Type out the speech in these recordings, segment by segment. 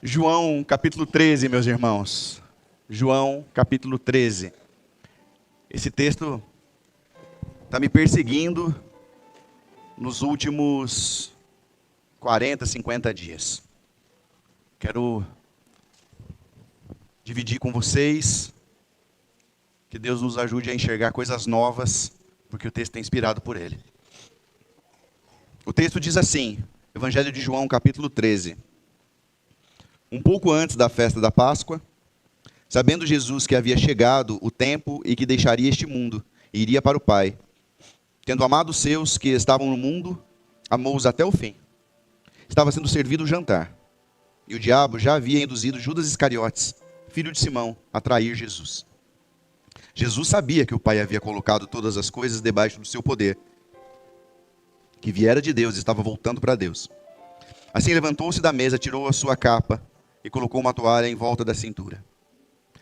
João capítulo 13, meus irmãos. João capítulo 13. Esse texto está me perseguindo nos últimos 40, 50 dias. Quero dividir com vocês, que Deus nos ajude a enxergar coisas novas, porque o texto é inspirado por Ele. O texto diz assim, Evangelho de João capítulo 13. Um pouco antes da festa da Páscoa, sabendo Jesus que havia chegado o tempo e que deixaria este mundo e iria para o Pai, tendo amado os seus que estavam no mundo, amou-os até o fim. Estava sendo servido o jantar, e o diabo já havia induzido Judas Iscariotes, filho de Simão, a trair Jesus. Jesus sabia que o Pai havia colocado todas as coisas debaixo do seu poder, que viera de Deus e estava voltando para Deus. Assim levantou-se da mesa, tirou a sua capa e colocou uma toalha em volta da cintura.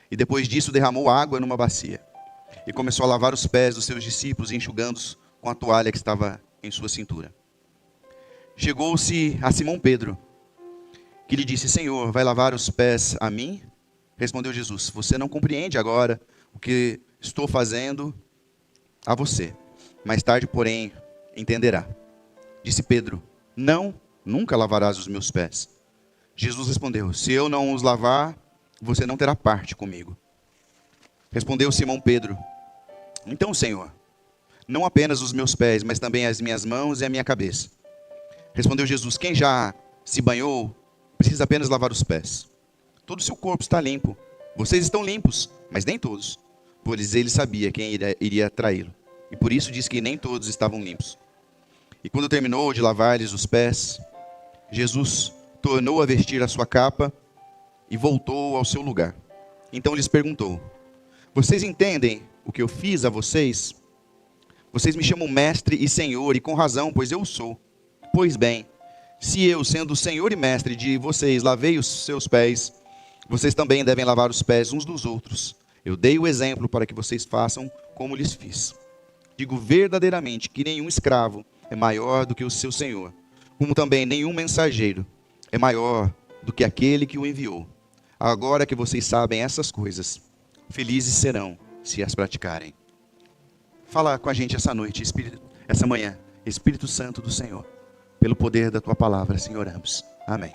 E depois disso derramou água numa bacia e começou a lavar os pés dos seus discípulos, enxugando-os com a toalha que estava em sua cintura. Chegou-se a Simão Pedro, que lhe disse: Senhor, vai lavar os pés a mim? Respondeu Jesus: você não compreende agora o que estou fazendo a você. Mais tarde, porém, entenderá. Disse Pedro: não, nunca lavarás os meus pés. Jesus respondeu: se eu não os lavar, você não terá parte comigo. Respondeu Simão Pedro: então, Senhor, não apenas os meus pés, mas também as minhas mãos e a minha cabeça. Respondeu Jesus: quem já se banhou, precisa apenas lavar os pés. Todo o seu corpo está limpo. Vocês estão limpos, mas nem todos. Pois ele sabia quem iria traí-lo. E por isso disse que nem todos estavam limpos. E quando terminou de lavar-lhes os pés, Jesus tornou a vestir a sua capa e voltou ao seu lugar. Então lhes perguntou: vocês entendem o que eu fiz a vocês? Vocês me chamam mestre e senhor, e com razão, pois eu sou. Pois bem, se eu, sendo senhor e mestre de vocês, lavei os seus pés, vocês também devem lavar os pés uns dos outros. Eu dei o exemplo para que vocês façam como lhes fiz. Digo verdadeiramente que nenhum escravo é maior do que o seu senhor, como também nenhum mensageiro é maior do que aquele que o enviou. Agora que vocês sabem essas coisas, felizes serão se as praticarem. Fala com a gente essa noite, essa manhã, Espírito Santo do Senhor, pelo poder da tua palavra, assim oramos. Amém.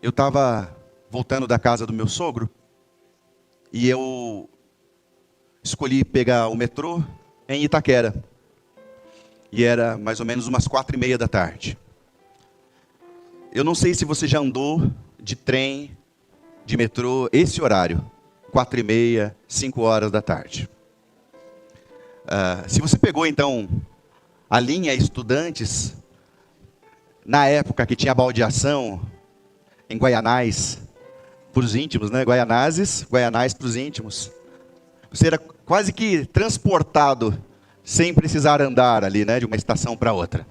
Eu estava voltando da casa do meu sogro e eu escolhi pegar o metrô em Itaquera. E era mais ou menos umas 4:30 da tarde. Eu não sei se você já andou de trem, de metrô, esse horário, 4:30, 5 horas da tarde. Se você pegou então a linha Estudantes, na época que tinha baldeação em Guaianás, para os íntimos, né? Guaianazes, Guaianás para os íntimos. Você era quase que transportado sem precisar andar ali, né? De uma estação para outra.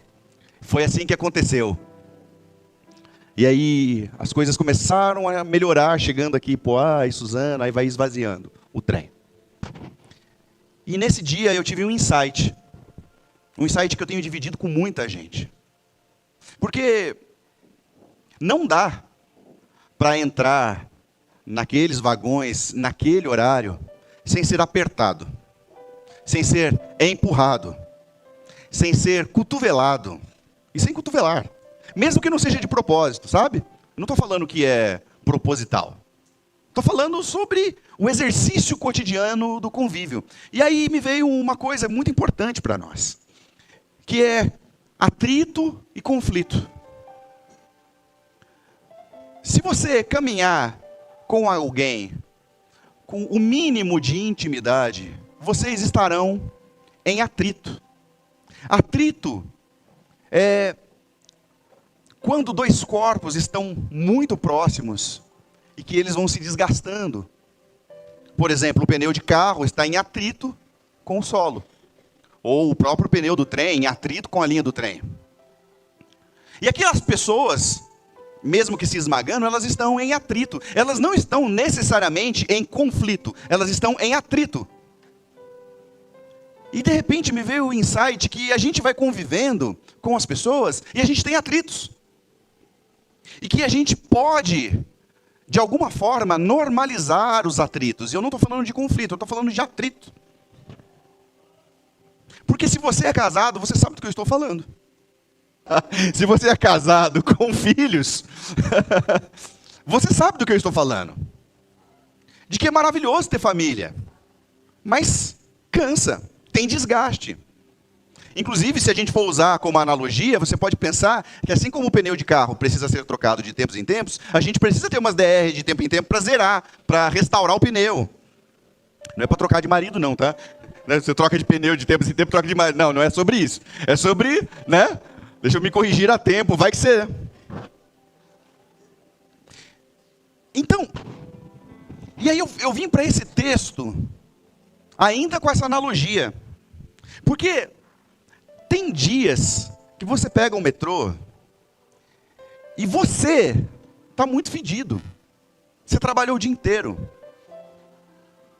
Foi assim que aconteceu. E aí as coisas começaram a melhorar, chegando aqui em Poá e Suzano, aí vai esvaziando o trem. E nesse dia eu tive um insight que eu tenho dividido com muita gente. Porque não dá para entrar naqueles vagões, naquele horário, sem ser apertado, sem ser empurrado, sem ser cotovelado, e sem cotovelar, mesmo que não seja de propósito, sabe? Eu não estou falando que é proposital. Estou falando sobre o exercício cotidiano do convívio. E aí me veio uma coisa muito importante para nós, que é atrito e conflito. Se você caminhar com alguém com o mínimo de intimidade, vocês estarão em atrito. Atrito é quando dois corpos estão muito próximos e que eles vão se desgastando. Por exemplo, o pneu de carro está em atrito com o solo. Ou o próprio pneu do trem em atrito com a linha do trem. E aquelas pessoas, mesmo que se esmagando, elas estão em atrito. Elas não estão necessariamente em conflito. Elas estão em atrito. E de repente me veio o insight que a gente vai convivendo com as pessoas e a gente tem atritos. E que a gente pode, de alguma forma, normalizar os atritos. E eu não estou falando de conflito, eu estou falando de atrito. Porque se você é casado, você sabe do que eu estou falando. Se você é casado com filhos, você sabe do que eu estou falando. De que é maravilhoso ter família. Mas cansa, tem desgaste. Inclusive, se a gente for usar como analogia, você pode pensar que assim como o pneu de carro precisa ser trocado de tempos em tempos, a gente precisa ter umas DR de tempo em tempo para zerar, para restaurar o pneu. Não é para trocar de marido não, tá? Você troca de pneu de tempos em tempos, troca de marido. Não, não é sobre isso. É sobre, né? Deixa eu me corrigir a tempo, vai que você... Então, e aí eu vim para esse texto, ainda com essa analogia. Porque tem dias que você pega um metrô e você está muito fedido. Você trabalhou o dia inteiro.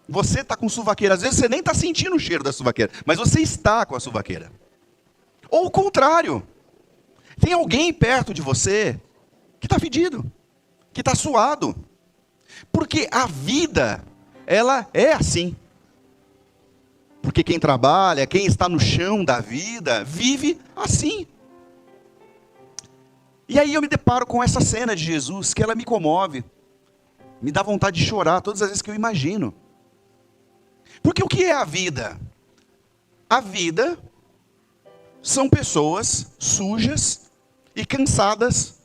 Você está com suvaqueira. Às vezes você nem está sentindo o cheiro da suvaqueira, mas você está com a suvaqueira. Ou o contrário. Tem alguém perto de você que está fedido, que está suado. Porque a vida, ela é assim. Porque quem trabalha, quem está no chão da vida, vive assim. E aí eu me deparo com essa cena de Jesus, que ela me comove. Me dá vontade de chorar todas as vezes que eu imagino. Porque o que é a vida? A vida são pessoas sujas e cansadas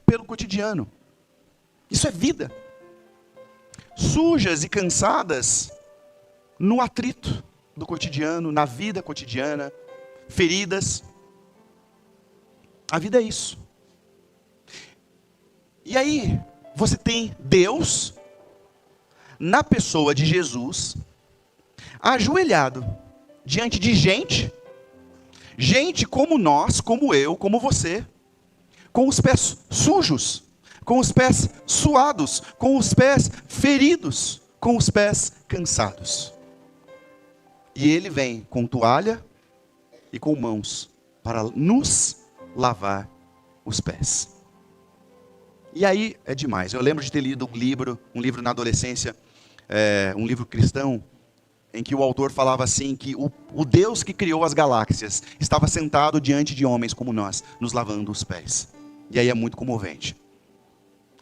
pelo cotidiano. Isso é vida. Sujas e cansadas no atrito do cotidiano, na vida cotidiana, feridas. A vida é isso. E aí, você tem Deus, na pessoa de Jesus, ajoelhado diante de gente como nós, como eu, como você, com os pés sujos, com os pés suados, com os pés feridos, com os pés cansados. E ele vem com toalha e com mãos para nos lavar os pés. E aí é demais. Eu lembro de ter lido um livro na adolescência, um livro cristão, em que o autor falava assim, que o Deus que criou as galáxias estava sentado diante de homens como nós, nos lavando os pés. E aí é muito comovente.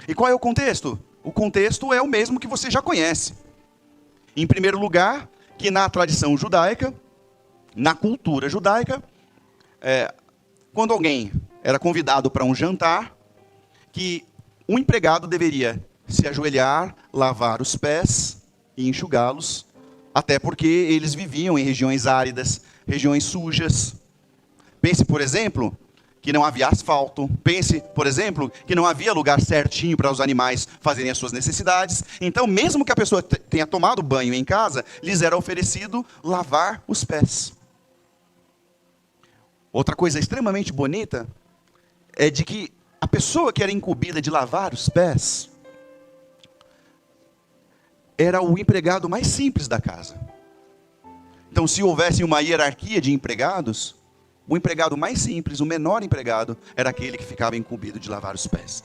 E qual é o contexto? O contexto é o mesmo que você já conhece. Em primeiro lugar, que na tradição judaica, na cultura judaica, quando alguém era convidado para um jantar, que o empregado deveria se ajoelhar, lavar os pés e enxugá-los, até porque eles viviam em regiões áridas, regiões sujas. Pense, por exemplo, que não havia asfalto. Pense, por exemplo, que não havia lugar certinho para os animais fazerem as suas necessidades. Então, mesmo que a pessoa tenha tomado banho em casa, lhes era oferecido lavar os pés. Outra coisa extremamente bonita é de que a pessoa que era incumbida de lavar os pés era o empregado mais simples da casa. Então, se houvesse uma hierarquia de empregados, o empregado mais simples, o menor empregado, era aquele que ficava incumbido de lavar os pés.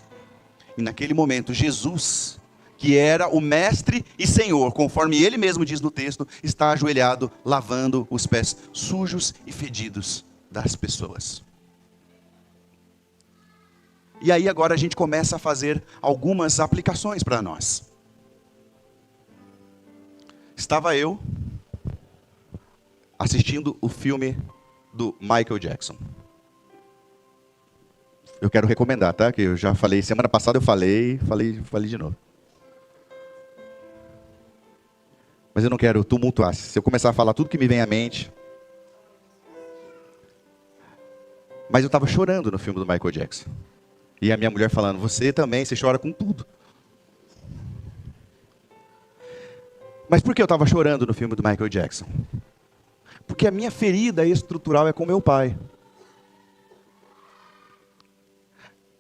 E naquele momento, Jesus, que era o mestre e senhor, conforme ele mesmo diz no texto, está ajoelhado, lavando os pés sujos e fedidos das pessoas. E aí agora a gente começa a fazer algumas aplicações para nós. Estava eu assistindo o filme do Michael Jackson. Eu quero recomendar, tá? Que eu já falei, semana passada eu falei de novo. Mas eu não quero tumultuar. Se eu começar a falar tudo que me vem à mente. Mas eu estava chorando no filme do Michael Jackson. E a minha mulher falando, você também, você chora com tudo. Mas por que eu estava chorando no filme do Michael Jackson? Porque a minha ferida estrutural é com meu pai.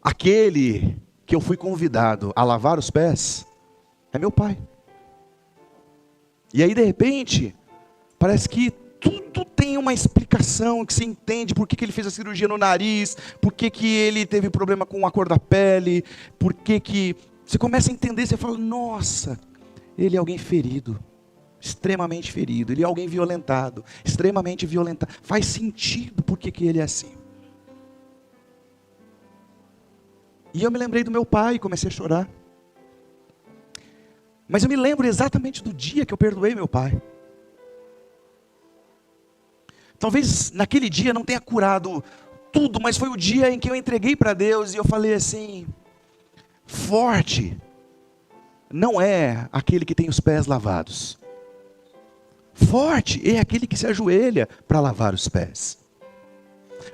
Aquele que eu fui convidado a lavar os pés é meu pai. E aí, de repente, parece que tudo tem uma uma explicação que você entende por que ele fez a cirurgia no nariz, por que ele teve problema com a cor da pele, por que... Você começa a entender, você fala, nossa, ele é alguém ferido, extremamente ferido, ele é alguém violentado, extremamente violentado. Faz sentido por que ele é assim. E eu me lembrei do meu pai e comecei a chorar. Mas eu me lembro exatamente do dia que eu perdoei meu pai. Talvez naquele dia não tenha curado tudo, mas foi o dia em que eu entreguei para Deus e eu falei assim, forte não é aquele que tem os pés lavados. Forte é aquele que se ajoelha para lavar os pés.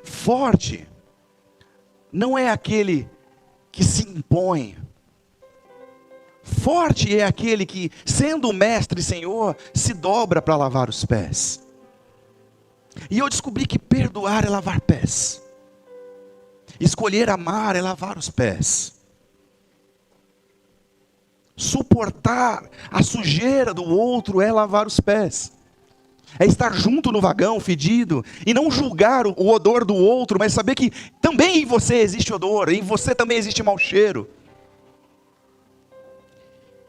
Forte não é aquele que se impõe. Forte é aquele que, sendo o mestre e Senhor, se dobra para lavar os pés. E eu descobri que perdoar é lavar pés. Escolher amar é lavar os pés. Suportar a sujeira do outro é lavar os pés. É estar junto no vagão fedido e não julgar o odor do outro, mas saber que também em você existe odor, em você também existe mau cheiro.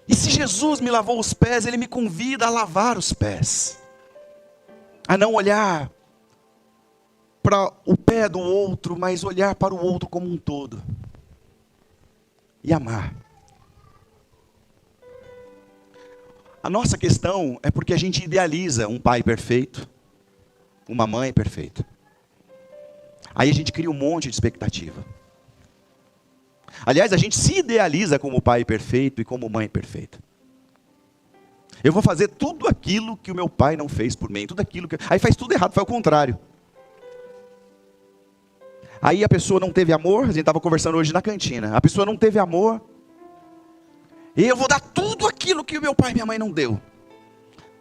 E se Jesus me lavou os pés, Ele me convida a lavar os pés. A não olhar para o pé do outro, mas olhar para o outro como um todo. E amar. A nossa questão é porque a gente idealiza um pai perfeito, uma mãe perfeita. Aí a gente cria um monte de expectativa. Aliás, a gente se idealiza como pai perfeito e como mãe perfeita. Eu vou fazer tudo aquilo que o meu pai não fez por mim, tudo aquilo que... Aí faz tudo errado, faz o contrário. Aí a pessoa não teve amor, a gente estava conversando hoje na cantina. A pessoa não teve amor. E eu vou dar tudo aquilo que o meu pai e minha mãe não deu.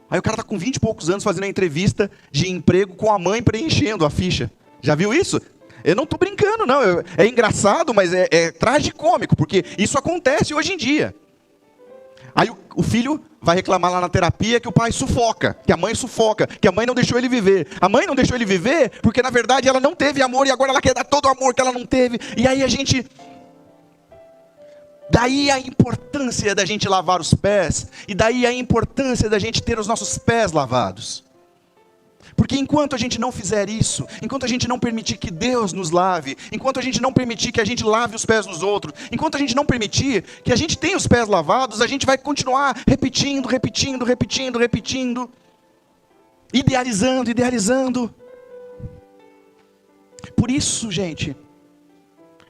Aí o cara está com 20 e poucos anos fazendo a entrevista de emprego com a mãe preenchendo a ficha. Já viu isso? Eu não estou brincando não, é engraçado, mas é tragicômico, porque isso acontece hoje em dia. Aí o filho vai reclamar lá na terapia que o pai sufoca, que a mãe sufoca, que a mãe não deixou ele viver. A mãe não deixou ele viver porque na verdade ela não teve amor e agora ela quer dar todo o amor que ela não teve. E aí a gente... Daí a importância da gente lavar os pés, e daí a importância da gente ter os nossos pés lavados. Porque enquanto a gente não fizer isso, enquanto a gente não permitir que Deus nos lave, enquanto a gente não permitir que a gente lave os pés dos outros, enquanto a gente não permitir que a gente tenha os pés lavados, a gente vai continuar repetindo, idealizando. Por isso, gente,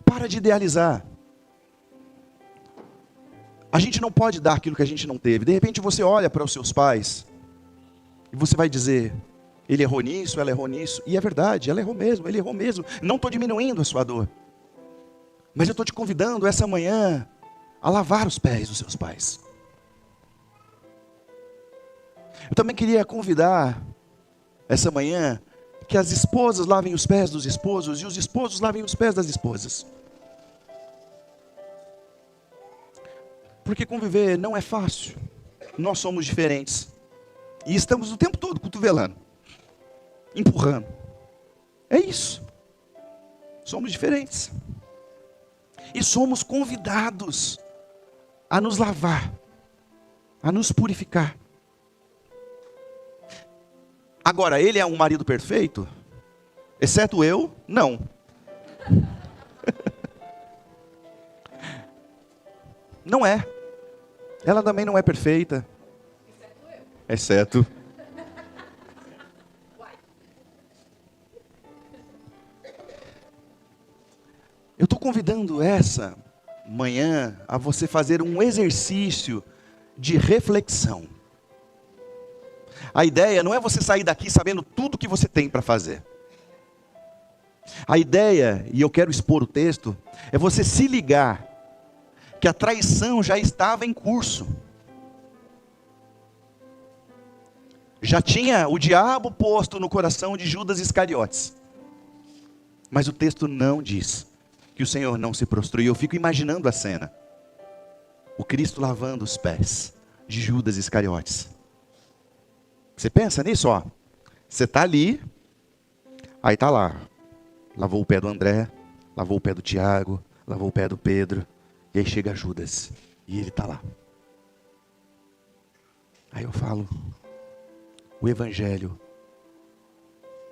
para de idealizar. A gente não pode dar aquilo que a gente não teve. De repente você olha para os seus pais e você vai dizer, ele errou nisso, ela errou nisso. E é verdade, ela errou mesmo, ele errou mesmo. Não estou diminuindo a sua dor. Mas eu estou te convidando essa manhã a lavar os pés dos seus pais. Eu também queria convidar essa manhã que as esposas lavem os pés dos esposos e os esposos lavem os pés das esposas. Porque conviver não é fácil. Nós somos diferentes. E estamos o tempo todo cotovelando, empurrando. É isso. Somos diferentes. E somos convidados a nos lavar, a nos purificar. Agora, ele é um marido perfeito? Exceto eu, não. Não é. Ela também não é perfeita. Exceto. Eu estou convidando essa manhã a você fazer um exercício de reflexão. A ideia não é você sair daqui sabendo tudo que você tem para fazer. A ideia, e eu quero expor o texto, é você se ligar que a traição já estava em curso. Já tinha o diabo posto no coração de Judas Iscariotes. Mas o texto não diz que o Senhor não se prostrou. E eu fico imaginando a cena. O Cristo lavando os pés de Judas Iscariotes. Você pensa nisso, ó. Você está ali, Aí tá lá, lavou o pé do André, lavou o pé do Tiago, lavou o pé do Pedro, e aí chega Judas, e ele tá lá. Aí eu falo, o Evangelho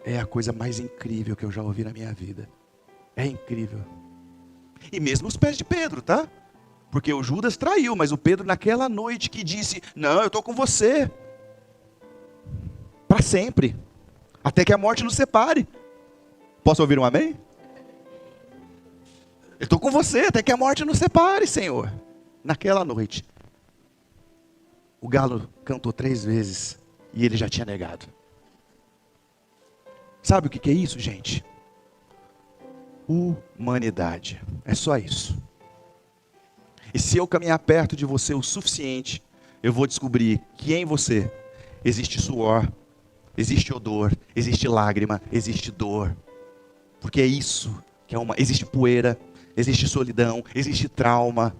é a coisa mais incrível que eu já ouvi na minha vida. É incrível. E mesmo os pés de Pedro, tá? Porque o Judas traiu, mas o Pedro naquela noite que disse, não, eu estou com você. Para sempre. Até que a morte nos separe. Posso ouvir um amém? Eu estou com você até que a morte nos separe, Senhor. Naquela noite. O galo cantou 3 vezes e ele já tinha negado. Sabe o que é isso, gente? Humanidade. É só isso. E se eu caminhar perto de você o suficiente, eu vou descobrir que em você existe suor, existe odor, existe lágrima, existe dor. Porque é isso que é existe poeira, existe solidão, existe trauma.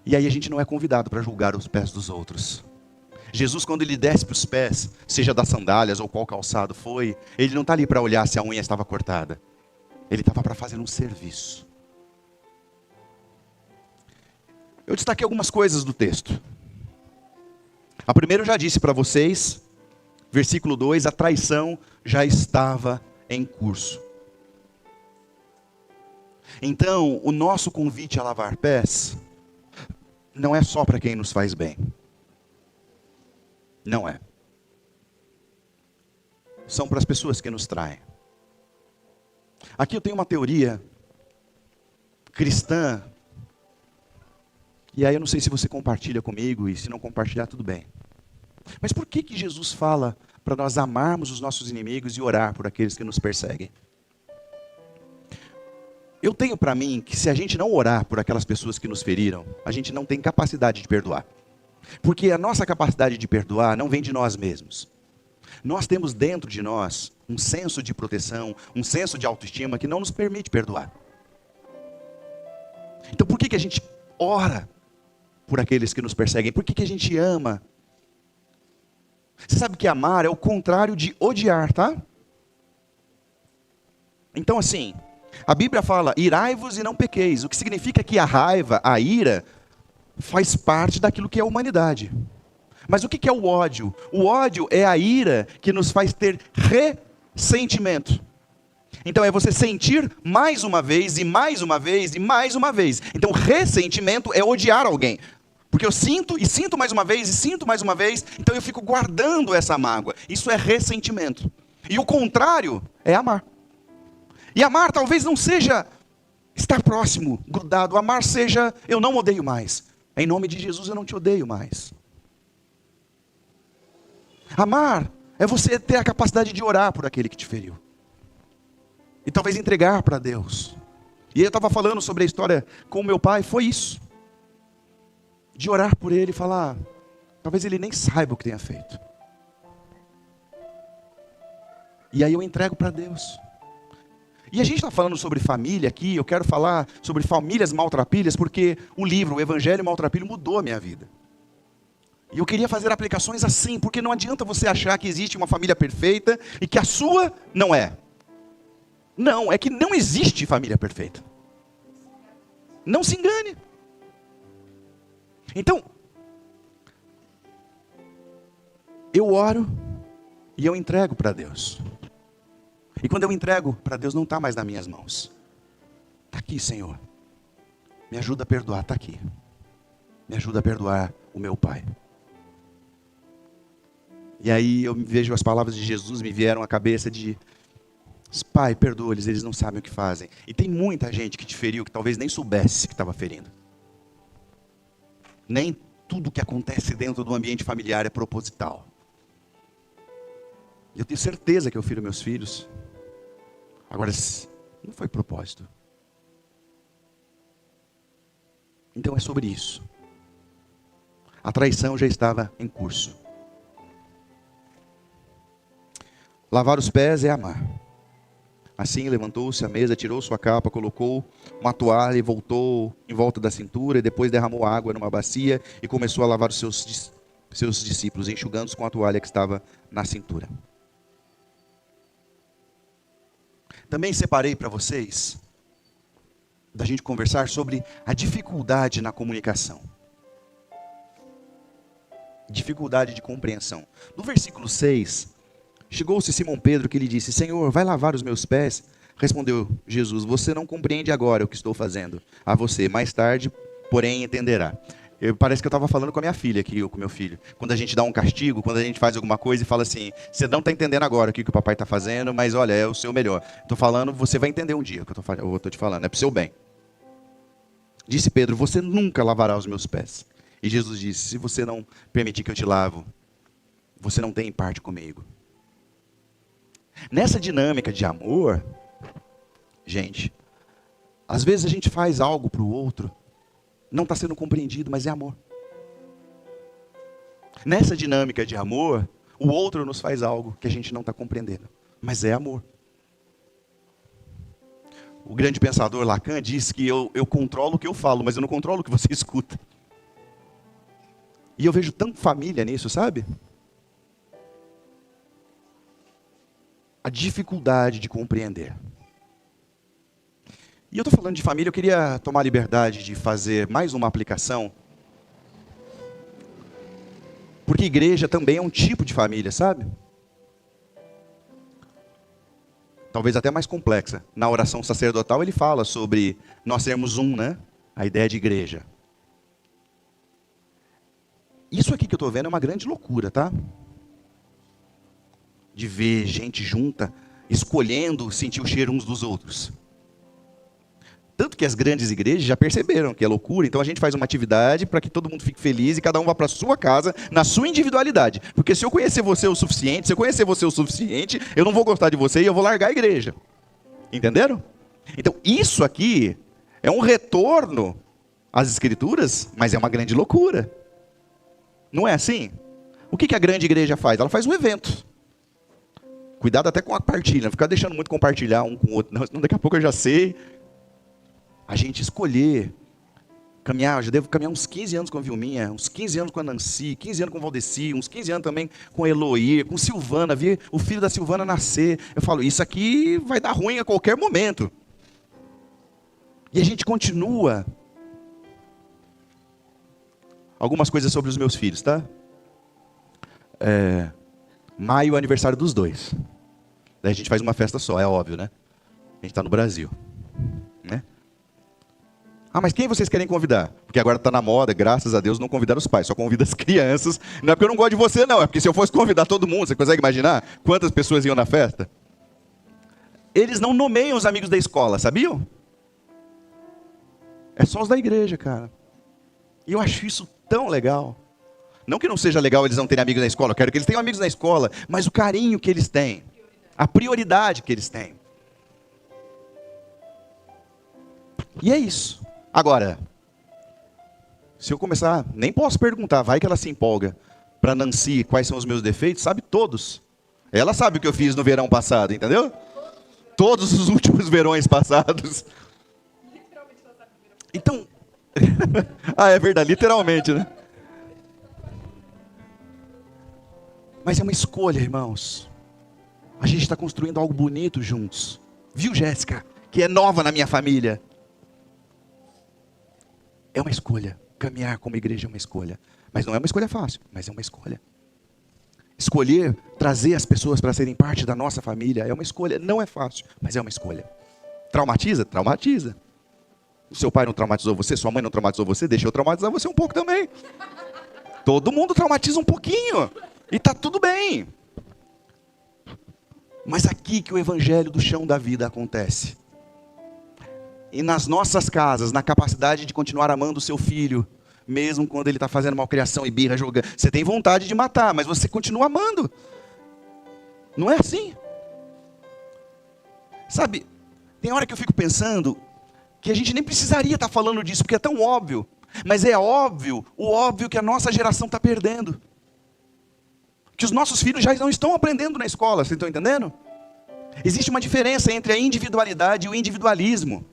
E aí a gente não é convidado para julgar os pés dos outros. Jesus, quando ele desce para os pés, seja das sandálias ou qual calçado foi, ele não está ali para olhar se a unha estava cortada. Ele estava para fazer um serviço. Eu destaquei algumas coisas do texto. A primeira eu já disse para vocês, versículo 2, a traição já estava em curso. Então, o nosso convite a lavar pés não é só para quem nos faz bem. Não é. São para as pessoas que nos traem. Aqui eu tenho uma teoria cristã. E aí eu não sei se você compartilha comigo, e se não compartilhar, tudo bem. Mas por que Jesus fala para nós amarmos os nossos inimigos e orar por aqueles que nos perseguem? Eu tenho para mim que se a gente não orar por aquelas pessoas que nos feriram, a gente não tem capacidade de perdoar. Porque a nossa capacidade de perdoar não vem de nós mesmos. Nós temos dentro de nós um senso de proteção, um senso de autoestima que não nos permite perdoar. Então por que a gente ora por aqueles que nos perseguem? Por que a gente ama? Você sabe que amar é o contrário de odiar, tá? Então assim, a Bíblia fala, irai-vos e não pequeis. O que significa que a raiva, a ira, faz parte daquilo que é a humanidade. Mas o que é o ódio? O ódio é a ira que nos faz ter ressentimento. Então é você sentir mais uma vez, e mais uma vez, e mais uma vez. Então ressentimento é odiar alguém. Porque eu sinto, e sinto mais uma vez, e sinto mais uma vez, então eu fico guardando essa mágoa. Isso é ressentimento. E o contrário é amar. E amar talvez não seja estar próximo, grudado. Amar seja, eu não odeio mais. Em nome de Jesus eu não te odeio mais. Amar é você ter a capacidade de orar por aquele que te feriu. E talvez entregar para Deus. E eu estava falando sobre a história com o meu pai, foi isso. De orar por ele e falar, talvez ele nem saiba o que tenha feito. E aí eu entrego para Deus. E a gente está falando sobre família aqui, eu quero falar sobre famílias maltrapilhas, porque o livro, o Evangelho Maltrapilho, mudou a minha vida. E eu queria fazer aplicações assim, porque não adianta você achar que existe uma família perfeita e que a sua não é. Não, é que não existe família perfeita. Não se engane. Então, eu oro e eu entrego para Deus. E quando eu entrego para Deus, não está mais nas minhas mãos. Está aqui, Senhor. Me ajuda a perdoar, está aqui. Me ajuda a perdoar o meu pai. E aí eu vejo as palavras de Jesus, me vieram à cabeça de, Pai, perdoa-lhes, eles não sabem o que fazem. E tem muita gente que te feriu, que talvez nem soubesse que estava ferindo. Nem tudo que acontece dentro do ambiente familiar é proposital. Eu tenho certeza que eu firo meus filhos. Agora, não foi propósito. Então é sobre isso. A traição já estava em curso. Lavar os pés é amar. Assim levantou-se à mesa, tirou sua capa, colocou uma toalha e voltou em volta da cintura, e depois derramou água numa bacia e começou a lavar os seus discípulos, enxugando-os com a toalha que estava na cintura. também separei para vocês, da gente conversar sobre a dificuldade na comunicação. Dificuldade de compreensão. No versículo 6, chegou-se Simão Pedro que lhe disse: Senhor, vai lavar os meus pés? Respondeu Jesus: você não compreende agora o que estou fazendo a você, mais tarde, porém, entenderá. Parece que eu estava falando com a minha filha aqui, ou com meu filho. Quando a gente dá um castigo, quando a gente faz alguma coisa e fala assim: você não está entendendo agora o que o papai está fazendo, mas olha, é o seu melhor. Estou falando, você vai entender um dia o que eu estou te falando, é para o seu bem. Disse Pedro: você nunca lavará os meus pés. E Jesus disse: se você não permitir que eu te lavo, você não tem parte comigo. Nessa dinâmica de amor, gente, às vezes a gente faz algo para o outro, não está sendo compreendido, mas é amor. Nessa dinâmica de amor, o outro nos faz algo que a gente não está compreendendo, mas é amor. O grande pensador Lacan diz que eu controlo o que eu falo, mas eu não controlo o que você escuta. E eu vejo tão família nisso, sabe? A dificuldade de compreender. E eu estou falando de família, eu queria tomar a liberdade de fazer mais uma aplicação. Porque igreja também é um tipo de família, sabe? Talvez até mais complexa. Na oração sacerdotal ele fala sobre nós sermos um, né? A ideia de igreja. Isso aqui que eu estou vendo é uma grande loucura, tá? De ver gente junta, escolhendo sentir o cheiro uns dos outros. Tanto que as grandes igrejas já perceberam que é loucura, então a gente faz uma atividade para que todo mundo fique feliz e cada um vá para a sua casa, na sua individualidade. Porque se eu conhecer você o suficiente, eu não vou gostar de você e eu vou largar a igreja. Entenderam? Então isso aqui é um retorno às escrituras, mas é uma grande loucura. Não é assim? O que a grande igreja faz? Ela faz um evento. Cuidado até com a partilha, não ficar deixando muito compartilhar um com o outro. Não, daqui a pouco eu já sei. A gente escolher caminhar, eu já devo caminhar uns 15 anos com a Vilminha, uns 15 anos com a Nancy, 15 anos com o Valdeci, uns 15 anos também com a Eloir, com Silvana, vi o filho da Silvana nascer. Eu falo, isso aqui vai dar ruim a qualquer momento. E a gente continua. Algumas coisas sobre os meus filhos, tá? Maio é o aniversário dos dois. Daí a gente faz uma festa só, é óbvio, né? A gente está no Brasil, né? Ah, mas quem vocês querem convidar? Porque agora está na moda, graças a Deus, não convidar os pais, só convida as crianças. Não é porque eu não gosto de você, não. É porque se eu fosse convidar todo mundo, você consegue imaginar quantas pessoas iam na festa? Eles não nomeiam os amigos da escola, sabiam? É só os da igreja, cara. E eu acho isso tão legal. Não que não seja legal eles não terem amigos na escola, eu quero que eles tenham amigos na escola, mas o carinho que eles têm, a prioridade que eles têm. E é isso. Agora, se eu começar, nem posso perguntar, vai que ela se empolga. Para Nancy, quais são os meus defeitos? Sabe todos. Ela sabe o que eu fiz no verão passado, entendeu? Todos os últimos verões passados. Então, é verdade, literalmente, né? Mas é uma escolha, irmãos. A gente está construindo algo bonito juntos. Viu, Jéssica? Que é nova na minha família. É uma escolha. Caminhar como igreja é uma escolha. Mas não é uma escolha fácil, mas é uma escolha. Escolher trazer as pessoas para serem parte da nossa família é uma escolha. Não é fácil, mas é uma escolha. Traumatiza? Traumatiza. O seu pai não traumatizou você, sua mãe não traumatizou você, deixa eu traumatizar você um pouco também. Todo mundo traumatiza um pouquinho. E está tudo bem. Mas aqui que o evangelho do chão da vida acontece. E nas nossas casas, na capacidade de continuar amando o seu filho, mesmo quando ele está fazendo malcriação e birra, jogando. Você tem vontade de matar, mas você continua amando. Não é assim? Sabe, tem hora que eu fico pensando que a gente nem precisaria estar falando disso, porque é tão óbvio. Mas é óbvio, o óbvio que a nossa geração está perdendo. Que os nossos filhos já não estão aprendendo na escola, vocês estão entendendo? Existe uma diferença entre a individualidade e o individualismo.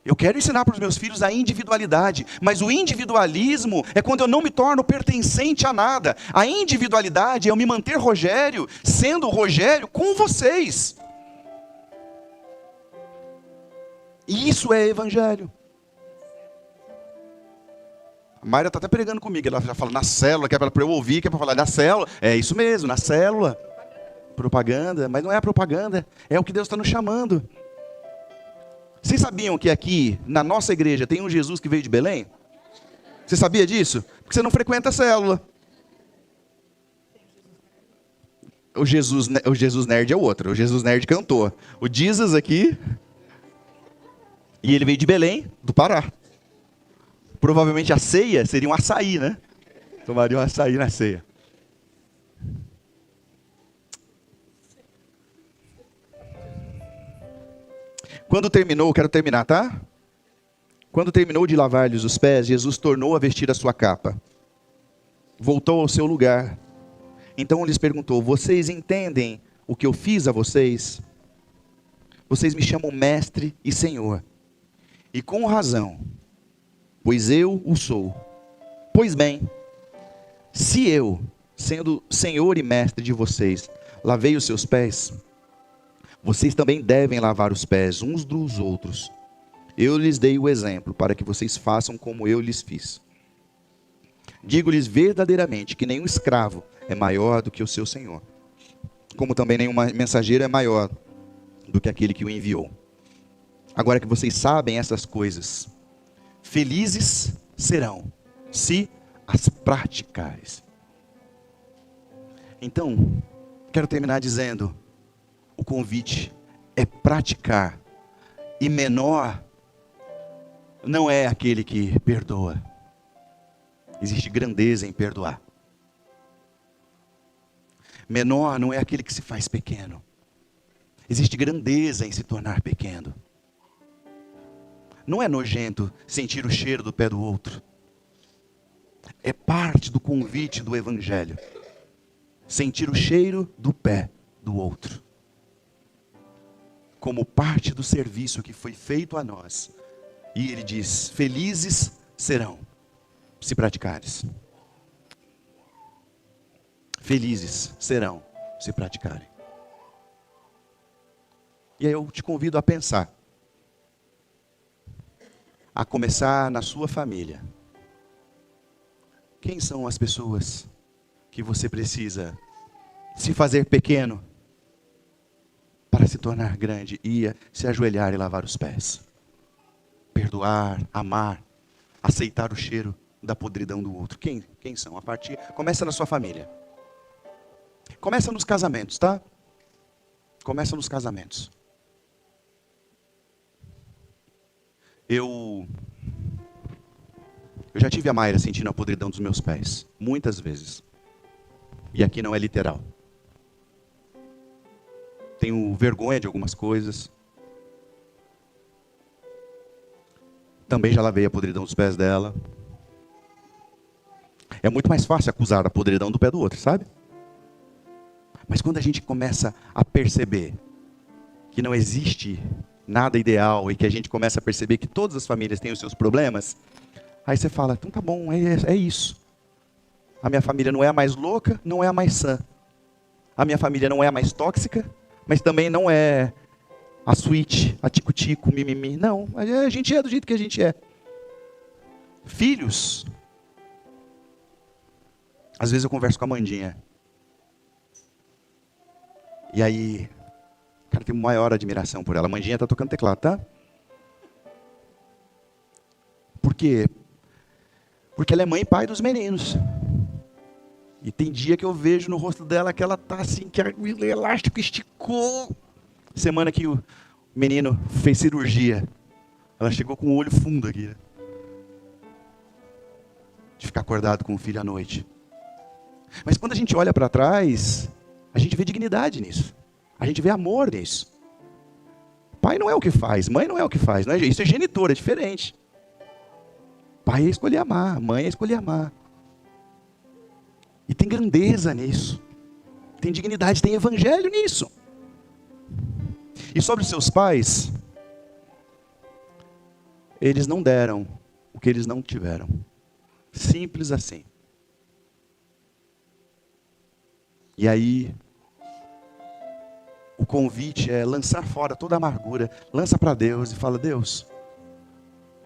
Eu quero ensinar para os meus filhos a individualidade, mas o individualismo é quando eu não me torno pertencente a nada. A individualidade é eu me manter Rogério, sendo Rogério com vocês. Isso é evangelho. A Mayra está até pregando comigo, ela já fala na célula, que é para eu ouvir, que é para falar na célula. É isso mesmo, na célula. Propaganda, mas não é a propaganda, é o que Deus está nos chamando. Vocês sabiam que aqui, na nossa igreja, tem um Jesus que veio de Belém? Você sabia disso? Porque você não frequenta a célula. O Jesus nerd é o outro, o Jesus nerd cantou. O Jesus aqui, e ele veio de Belém, do Pará. Provavelmente a ceia seria um açaí, né? Tomaria um açaí na ceia. Quando terminou, quero terminar, tá? Quando terminou de lavar-lhes os pés, Jesus tornou a vestir a sua capa. Voltou ao seu lugar. Então lhes perguntou: vocês entendem o que eu fiz a vocês? Vocês me chamam mestre e senhor. E com razão, pois eu o sou. Pois bem, se eu, sendo senhor e mestre de vocês, lavei os seus pés, vocês também devem lavar os pés uns dos outros. Eu lhes dei o exemplo para que vocês façam como eu lhes fiz. Digo-lhes verdadeiramente que nenhum escravo é maior do que o seu senhor, como também nenhum mensageiro é maior do que aquele que o enviou. Agora que vocês sabem essas coisas, felizes serão se as praticares. Então, quero terminar dizendo, o convite é praticar, e menor não é aquele que perdoa. Existe grandeza em perdoar. Menor não é aquele que se faz pequeno. Existe grandeza em se tornar pequeno. Não é nojento sentir o cheiro do pé do outro. É parte do convite do evangelho. Sentir o cheiro do pé do outro. Como parte do serviço que foi feito a nós. E ele diz, felizes serão se praticares. Felizes serão se praticarem. E aí eu te convido a pensar. A começar na sua família. Quem são as pessoas que você precisa se fazer pequeno para se tornar grande e se ajoelhar e lavar os pés? Perdoar, amar, aceitar o cheiro da podridão do outro. Quem são? Começa na sua família. Começa nos casamentos, tá? Começa nos casamentos. Eu já tive a Mayra sentindo a podridão dos meus pés. Muitas vezes. E aqui não é literal. Tenho vergonha de algumas coisas. Também já lavei a podridão dos pés dela. É muito mais fácil acusar a podridão do pé do outro, sabe? Mas quando a gente começa a perceber que não existe nada ideal e que a gente começa a perceber que todas as famílias têm os seus problemas, aí você fala, então tá bom, é isso. A minha família não é a mais louca, não é a mais sã. A minha família não é a mais tóxica, mas também não é a sweet, a tico-tico, mimimi. Não, a gente é do jeito que a gente é. Filhos. Às vezes eu converso com a Mandinha. E aí, cara, tenho maior admiração por ela. A Mandinha está tocando teclado, tá? Por quê? Porque ela é mãe e pai dos meninos. E tem dia que eu vejo no rosto dela que ela tá assim, que o elástico esticou. Semana que o menino fez cirurgia. Ela chegou com o olho fundo aqui, né? De ficar acordado com o filho à noite. Mas quando a gente olha para trás, a gente vê dignidade nisso. A gente vê amor nisso. Pai não é o que faz, mãe não é o que faz. Não é, isso é genitor, é diferente. Pai é escolher amar, mãe é escolher amar. E tem grandeza nisso. Tem dignidade, tem evangelho nisso. E sobre os seus pais, eles não deram o que eles não tiveram. Simples assim. E aí, O convite é lançar fora toda a amargura. Lança para Deus e fala: Deus,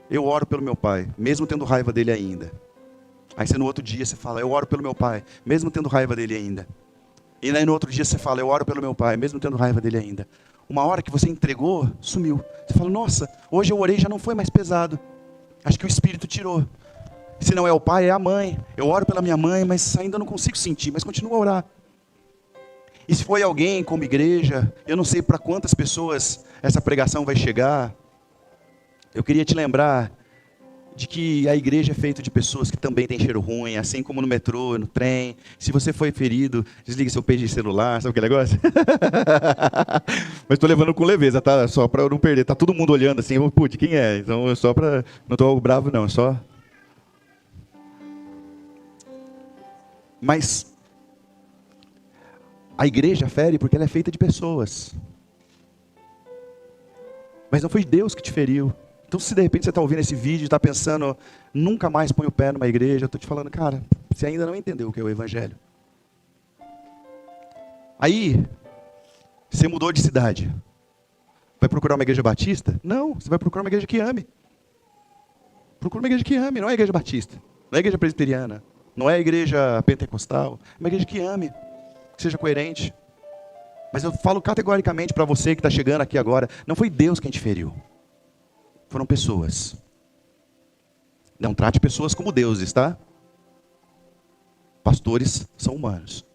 eu oro pelo meu pai, mesmo tendo raiva dele ainda. Aí você no outro dia você fala: eu oro pelo meu pai, mesmo tendo raiva dele ainda. E aí no outro dia você fala: eu oro pelo meu pai, mesmo tendo raiva dele ainda. Uma hora que você entregou, sumiu. Você fala: nossa, hoje eu orei, já não foi mais pesado. Acho que o Espírito tirou. Se não é o pai, é a mãe. Eu oro pela minha mãe, mas ainda não consigo sentir, mas continuo a orar. E se foi alguém como igreja, eu não sei para quantas pessoas essa pregação vai chegar. Eu queria te lembrar de que a igreja é feita de pessoas que também têm cheiro ruim, assim como no metrô, no trem. Se você foi ferido, desligue seu peixe de celular, sabe aquele negócio? Mas estou levando com leveza, tá? Só para eu não perder. Tá todo mundo olhando assim, putz, quem é? Então, só para... Não estou bravo não, só... Mas a igreja fere porque ela é feita de pessoas. Mas não foi Deus que te feriu. Então, se de repente você está ouvindo esse vídeo e está pensando: nunca mais põe o pé numa igreja, eu estou te falando, cara, você ainda não entendeu o que é o Evangelho. Aí, você mudou de cidade. Vai procurar uma igreja batista? Não, você vai procurar uma igreja que ame. Procura uma igreja que ame, não é a igreja batista. Não é a igreja presbiteriana. Não é a igreja pentecostal. É uma igreja que ame, que seja coerente. Mas eu falo categoricamente para você que está chegando aqui agora: não foi Deus quem te feriu. Foram pessoas. Não trate pessoas como deuses, tá? Pastores são humanos.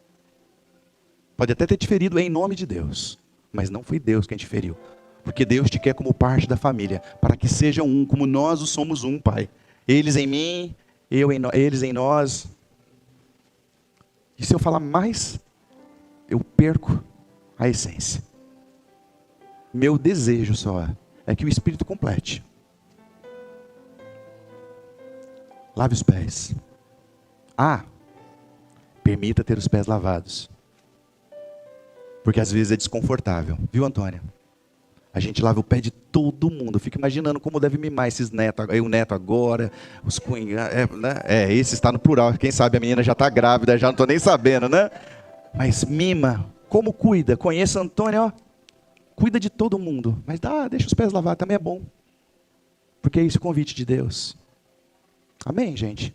Pode até ter te ferido em nome de Deus, mas não foi Deus quem te feriu. Porque Deus te quer como parte da família, para que sejam um, como nós o somos um, Pai. Eles em mim, eles em nós. E se eu falar mais, eu perco a essência. Meu desejo só é que o Espírito complete. Lave os pés. Permita ter os pés lavados. Porque às vezes é desconfortável. Viu, Antônia? A gente lava o pé de todo mundo. Eu fico imaginando como deve mimar esses netos. O neto agora, os cunhados. Esse está no plural. Quem sabe a menina já está grávida, já não estou nem sabendo, né? Mas mima. Como cuida? Conheça a Antônia, ó. Cuida de todo mundo. Mas deixa os pés lavados, também é bom. Porque é isso o convite de Deus. Amém, gente?